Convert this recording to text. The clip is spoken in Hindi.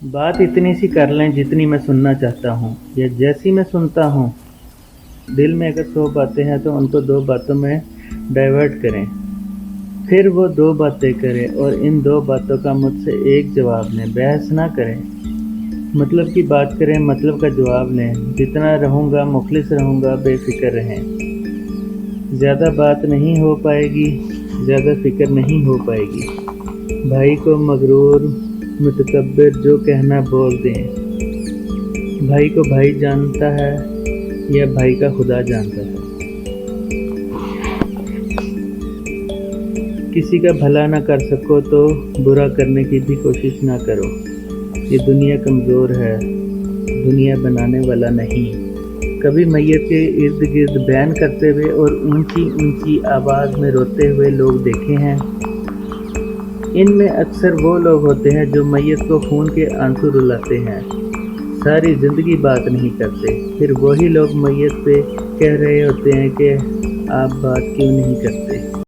बात इतनी सी कर लें जितनी मैं सुनना चाहता हूँ, या जैसी मैं सुनता हूँ। दिल में अगर 100 बातें हैं तो उनको 2 बातों में डाइवर्ट करें। फिर वो 2 बातें करें और इन 2 बातों का मुझसे एक जवाब लें, बहस ना करें। मतलब की बात करें, मतलब का जवाब लें। जितना रहूँगा मुखलिस रहूँगा, बेफ़िक्र रहें। ज़्यादा बात नहीं हो पाएगी, ज़्यादा फ़िक्र नहीं हो पाएगी। भाई को मगरूर मुतकब्बिर जो कहना बोल दें। भाई को भाई जानता है या भाई का खुदा जानता है। किसी का भला ना कर सको तो बुरा करने की भी कोशिश ना करो। ये दुनिया कमज़ोर है, दुनिया बनाने वाला नहीं। कभी मैयत के इर्द गिर्द बयान करते हुए और ऊंची ऊंची आवाज़ में रोते हुए लोग देखे हैं। इनमें अक्सर वो लोग होते हैं जो मैयत को खून के आंसू रुलाते हैं, सारी ज़िंदगी बात नहीं करते। फिर वही लोग मैयत पे कह रहे होते हैं कि आप बात क्यों नहीं करते।